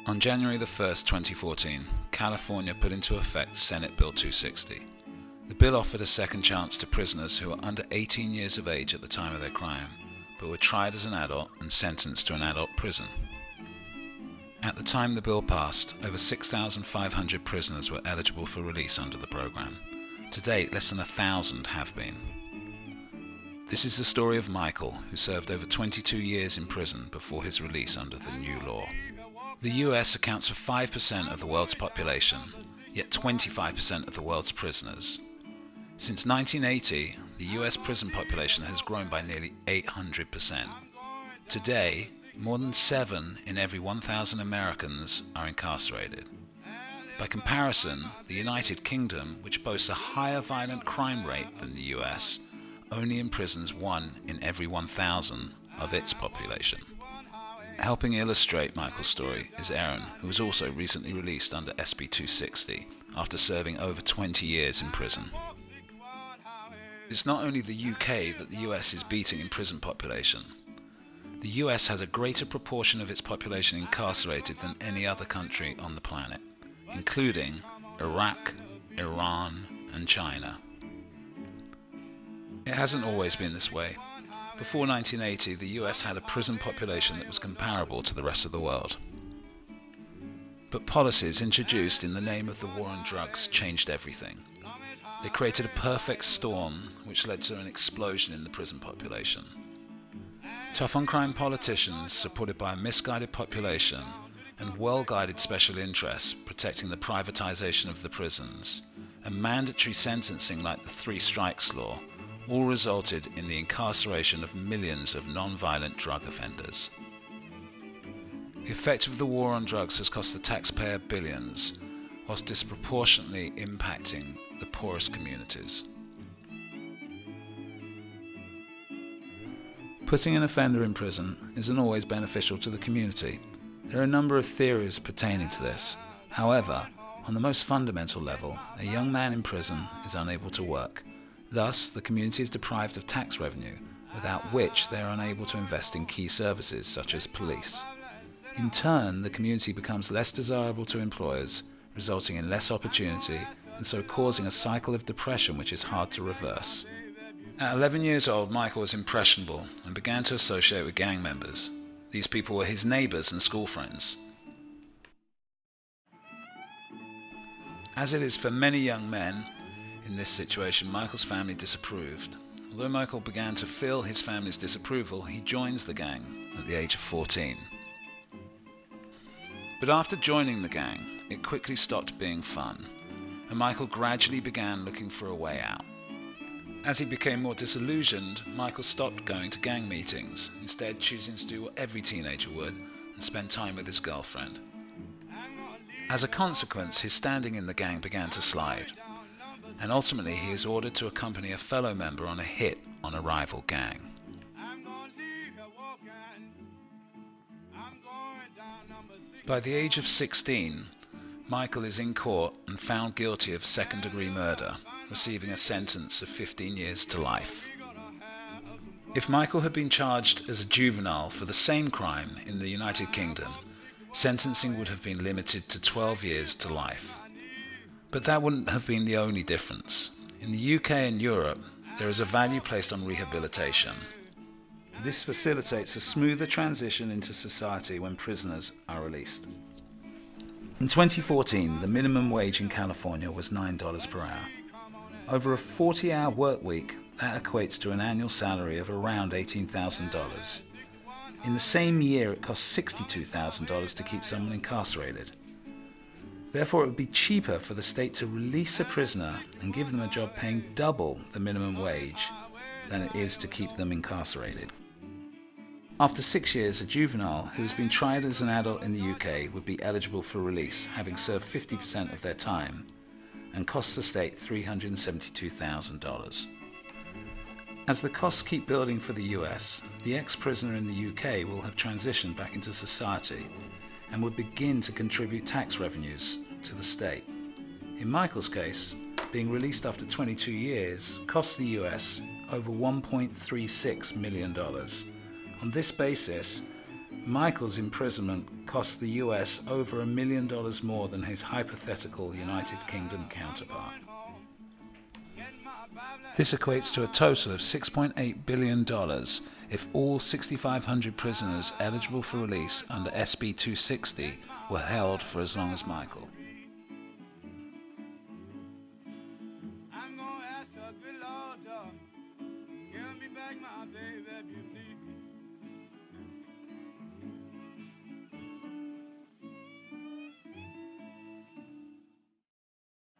On January 1st, 2014, California put into effect Senate Bill 260. The bill offered a second chance to prisoners who were under 18 years of age at the time of their crime, but were tried as an adult and sentenced to an adult prison. At the time the bill passed, over 6,500 prisoners were eligible for release under the program. To date, less than 1,000 have been. This is the story of Michael, who served over 22 years in prison before his release under the new law. The US accounts for 5% of the world's population, yet 25% of the world's prisoners. Since 1980, the US prison population has grown by nearly 800%. Today, more than 7 in every 1,000 Americans are incarcerated. By comparison, the United Kingdom, which boasts a higher violent crime rate than the US, only imprisons 1 in every 1,000 of its population. Helping illustrate Michael's story is Aaron, who was also recently released under SB 260 after serving over 20 years in prison. It's not only the UK that the US is beating in prison population. The US has a greater proportion of its population incarcerated than any other country on the planet, including Iraq, Iran, and China. It hasn't always been this way. Before 1980, the US had a prison population that was comparable to the rest of the world. But policies introduced in the name of the war on drugs changed everything. They created a perfect storm which led to an explosion in the prison population. Tough-on-crime politicians, supported by a misguided population, and well-guided special interests protecting the privatization of the prisons, and mandatory sentencing like the Three Strikes Law, all resulted in the incarceration of millions of non-violent drug offenders. The effect of the war on drugs has cost the taxpayer billions, whilst disproportionately impacting the poorest communities. Putting an offender in prison isn't always beneficial to the community. There are a number of theories pertaining to this. However, on the most fundamental level, a young man in prison is unable to work. Thus, the community is deprived of tax revenue, without which they are unable to invest in key services such as police. In turn, the community becomes less desirable to employers, resulting in less opportunity, and so causing a cycle of depression which is hard to reverse. At 11 years old, Michael was impressionable and began to associate with gang members. These people were his neighbours and school friends. As it is for many young men, in this situation, Michael's family disapproved. Although Michael began to feel his family's disapproval, he joins the gang at the age of 14. But after joining the gang, it quickly stopped being fun, and Michael gradually began looking for a way out. As he became more disillusioned, Michael stopped going to gang meetings, instead choosing to do what every teenager would and spend time with his girlfriend. As a consequence, his standing in the gang began to slide, and ultimately he is ordered to accompany a fellow member on a hit on a rival gang. By the age of 16, Michael is in court and found guilty of second-degree murder, receiving a sentence of 15 years to life. If Michael had been charged as a juvenile for the same crime in the United Kingdom, sentencing would have been limited to 12 years to life. But that wouldn't have been the only difference. In the UK and Europe, there is a value placed on rehabilitation. This facilitates a smoother transition into society when prisoners are released. In 2014, the minimum wage in California was $9 per hour. Over a 40-hour work week, that equates to an annual salary of around $18,000. In the same year, it costs $62,000 to keep someone incarcerated. Therefore, it would be cheaper for the state to release a prisoner and give them a job paying double the minimum wage than it is to keep them incarcerated. After 6 years, a juvenile who has been tried as an adult in the UK would be eligible for release, having served 50% of their time, and costs the state $372,000. As the costs keep building for the US, the ex-prisoner in the UK will have transitioned back into society and would begin to contribute tax revenues to the state. In Michael's case, being released after 22 years costs the US over $1.36 million. On this basis, Michael's imprisonment cost the US over $1 million more than his hypothetical United Kingdom counterpart. This equates to a total of $6.8 billion if all 6,500 prisoners eligible for release under SB 260 were held for as long as Michael.